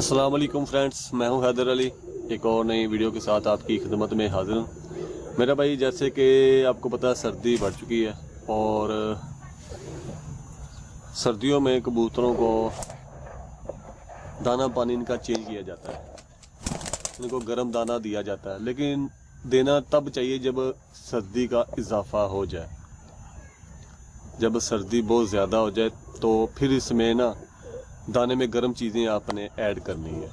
अस्सलाम वालेकुम फ्रेंड्स, मैं हूं हैदर अली। एक और नई वीडियो के साथ आपकी खिदमत में हाजिर हूं। मेरा भाई, जैसे कि आपको पता है सर्दी बढ़ चुकी है और सर्दियों में कबूतरों को दाना पानी इनका चेंज किया जाता है। इनको गर्म दाना दिया जाता है, लेकिन देना तब चाहिए जब सर्दी का इजाफा हो जाए। जब सर्दी बहुत ज़्यादा हो जाए तो फिर इसमें ना दाने में गर्म चीज़ें आपने ऐड करनी है,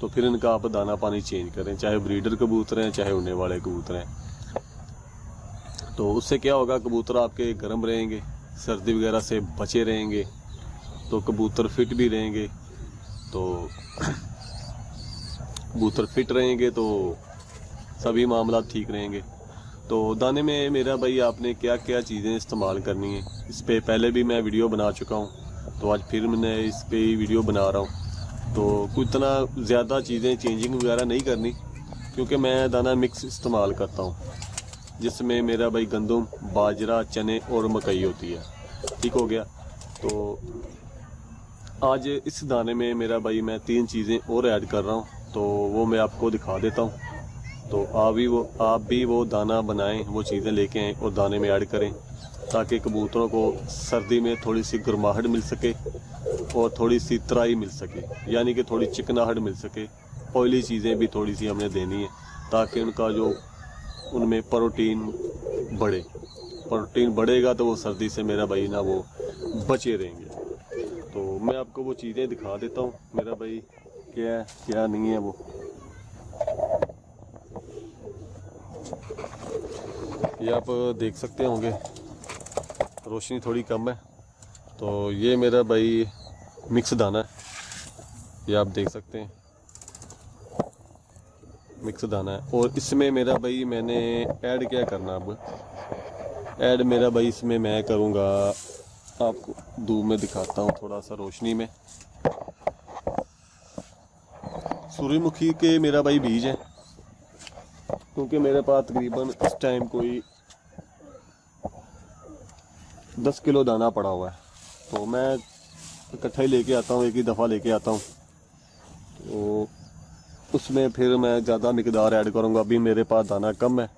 तो फिर इनका आप दाना पानी चेंज करें, चाहे ब्रीडर कबूतर हैं चाहे उड़ने वाले कबूतर हैं। तो उससे क्या होगा, कबूतर आपके गर्म रहेंगे, सर्दी वगैरह से बचे रहेंगे, तो कबूतर फिट भी रहेंगे। तो कबूतर फिट रहेंगे तो सभी मामला ठीक रहेंगे। तो दाने में मेरा भाई आपने क्या क्या चीज़ें इस्तेमाल करनी है, इस पे पहले भी मैं वीडियो बना चुका हूँ, तो आज फिर मैंने इस पे ही वीडियो बना रहा हूँ। तो कुछ इतना ज़्यादा चीज़ें चेंजिंग वगैरह नहीं करनी, क्योंकि मैं दाना मिक्स इस्तेमाल करता हूँ, जिसमें मेरा भाई गंदम, बाजरा, चने और मकई होती है। ठीक हो गया। तो आज इस दाने में मेरा भाई मैं 3 चीज़ें और ऐड कर रहा हूँ, तो वो मैं आपको दिखा देता हूँ। तो आप भी वो दाना बनाएं, वो चीज़ें लेके आएँ और दाने में ऐड करें, ताकि कबूतरों को सर्दी में थोड़ी सी गर्माहट मिल सके और थोड़ी सी तराई मिल सके, यानी कि थोड़ी चिकनाहट मिल सके। ऑयली चीज़ें भी थोड़ी सी हमने देनी है, ताकि उनका जो उनमें प्रोटीन बढ़े। प्रोटीन बढ़ेगा तो वो सर्दी से मेरा भाई ना वो बचे रहेंगे। तो मैं आपको वो चीज़ें दिखा देता हूँ मेरा भाई, क्या है क्या नहीं है वो। ये आप देख सकते होंगे, रोशनी थोड़ी कम है। तो ये मेरा भाई मिक्स दाना है, ये आप देख सकते हैं मिक्स दाना है। और इसमें मेरा भाई मैंने ऐड क्या करना, अब ऐड मेरा भाई इसमें मैं करूँगा, आपको दूर में दिखाता हूँ थोड़ा सा रोशनी में। सूर्यमुखी के मेरा भाई बीज है, क्योंकि मेरे पास तकरीबन इस टाइम कोई 10 किलो दाना पड़ा हुआ है, तो मैं इकट्ठा ही लेके आता हूँ, एक ही दफ़ा लेके आता हूँ। तो उसमें फिर मैं ज़्यादा मिकदार ऐड करूँगा। अभी मेरे पास दाना कम है,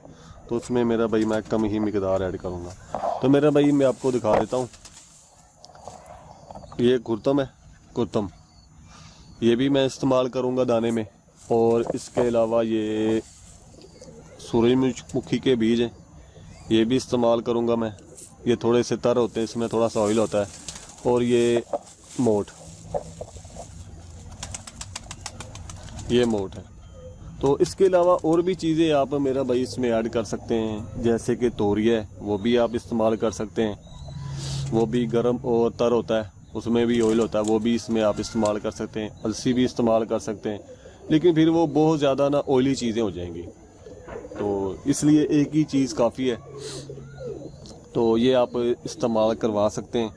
तो उसमें मेरा भाई मैं कम ही मिकदार ऐड करूँगा। तो मेरा भाई मैं आपको दिखा देता हूँ, ये कुर्तम है, कुर्तम ये भी मैं इस्तेमाल करूँगा दाने में। और इसके अलावा ये सूरजमुखी के बीज हैं, ये भी इस्तेमाल करूँगा मैं। ये थोड़े से तर होते हैं, इसमें थोड़ा सा ऑयल होता है। और ये मोठ है। तो इसके अलावा और भी चीज़ें आप मेरा भाई इसमें ऐड कर सकते हैं, जैसे कि तोरिया है, वो भी आप इस्तेमाल कर सकते हैं। वो भी गर्म और तर होता है, उसमें भी ऑयल होता है, वो भी इसमें आप इस्तेमाल कर सकते हैं। अलसी भी इस्तेमाल कर सकते हैं, लेकिन फिर वो बहुत ज़्यादा ना ऑयली चीज़ें हो जाएंगी, तो इसलिए एक ही चीज़ काफ़ी है। तो ये आप इस्तेमाल करवा सकते हैं।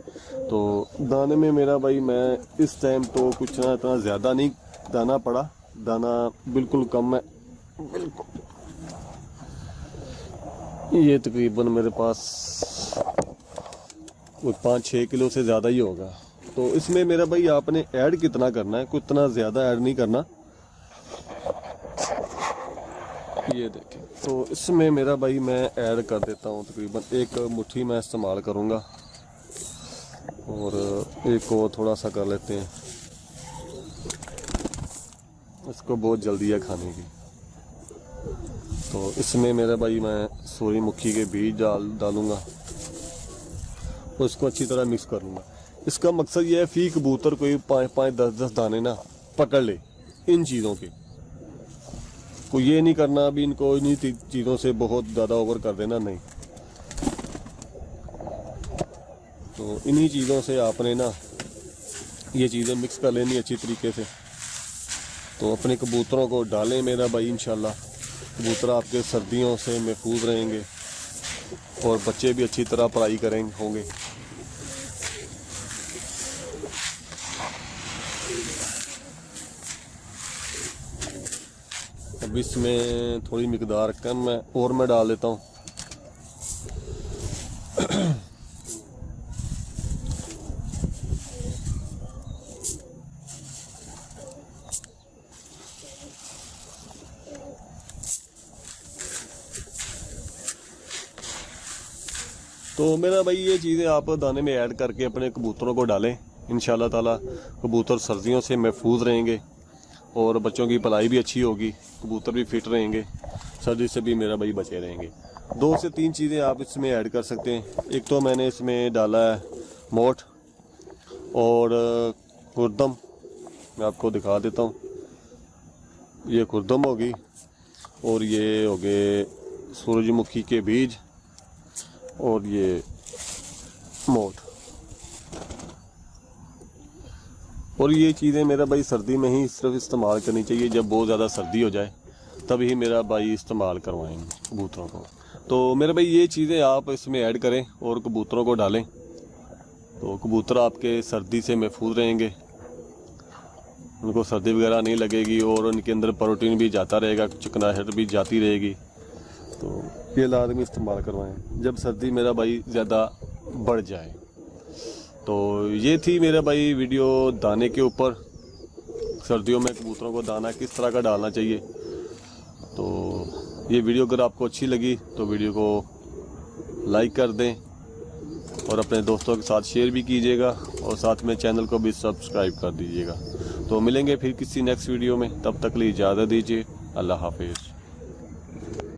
तो दाने में मेरा भाई मैं इस टाइम तो कुछ ना इतना ज़्यादा नहीं दाना पड़ा, दाना बिल्कुल कम है, बिल्कुल। ये तकरीबन मेरे पास कोई 5-6 किलो से ज़्यादा ही होगा। तो इसमें मेरा भाई आपने ऐड कितना करना है, कुछ इतना ज़्यादा ऐड नहीं करना। ये देखें, तो इसमें मेरा भाई मैं ऐड कर देता हूँ, तकरीबन 1 मुट्ठी मैं इस्तेमाल करूँगा, और एक को थोड़ा सा कर लेते हैं, इसको बहुत जल्दी है खाने की। तो इसमें मेरा भाई मैं सूरजमुखी के बीज डालूँगा, उसको अच्छी तरह मिक्स कर लूँगा। इसका मकसद ये है, फी कबूतर कोई 5-5, 10-10 दाने ना पकड़ ले इन चीज़ों के। को ये नहीं करना अभी इनको इन्हीं चीज़ों से बहुत ज़्यादा ओवर कर देना, नहीं। तो इन्हीं चीज़ों से आपने ना ये चीज़ें मिक्स कर लेनी अच्छी तरीके से। तो अपने कबूतरों को डालें मेरा भाई, इंशाल्लाह कबूतर आपके सर्दियों से महफूज रहेंगे और बच्चे भी अच्छी तरह पढ़ाई होंगे। अब इसमें थोड़ी मिकदार कम है, और मैं डाल देता हूँ। तो मेरा भाई ये चीज़ें आप दाने में ऐड करके अपने कबूतरों को डालें, इंशाल्लाह ताला कबूतर सर्दियों से महफूज रहेंगे और बच्चों की पलाई भी अच्छी होगी, कबूतर भी फिट रहेंगे, सर्दी से भी मेरा भाई बचे रहेंगे। 2 से 3 चीज़ें आप इसमें ऐड कर सकते हैं। एक तो मैंने इसमें डाला है मोठ और खुर्दम, मैं आपको दिखा देता हूँ। ये खुर्दम होगी और ये हो गए सूरजमुखी के बीज और ये मोठ। और ये चीज़ें मेरा भाई सर्दी में ही सिर्फ इस्तेमाल करनी चाहिए, जब बहुत ज़्यादा सर्दी हो जाए तभी मेरा भाई इस्तेमाल करवाएंगे कबूतरों को। तो मेरे भाई ये चीज़ें आप इसमें ऐड करें और कबूतरों को डालें, तो कबूतर आपके सर्दी से महफूज रहेंगे, उनको सर्दी वगैरह नहीं लगेगी और उनके अंदर प्रोटीन भी जाता रहेगा, चिकनाहट भी जाती रहेगी। तो ये लाजमी इस्तेमाल करवाएं जब सर्दी मेरा भाई ज़्यादा बढ़ जाए। तो ये थी मेरा भाई वीडियो दाने के ऊपर, सर्दियों में कबूतरों को दाना किस तरह का डालना चाहिए। तो ये वीडियो अगर आपको अच्छी लगी तो वीडियो को लाइक कर दें और अपने दोस्तों के साथ शेयर भी कीजिएगा और साथ में चैनल को भी सब्सक्राइब कर दीजिएगा। तो मिलेंगे फिर किसी नेक्स्ट वीडियो में, तब तक लिए इजाज़त दीजिए। अल्लाह हाफिज़।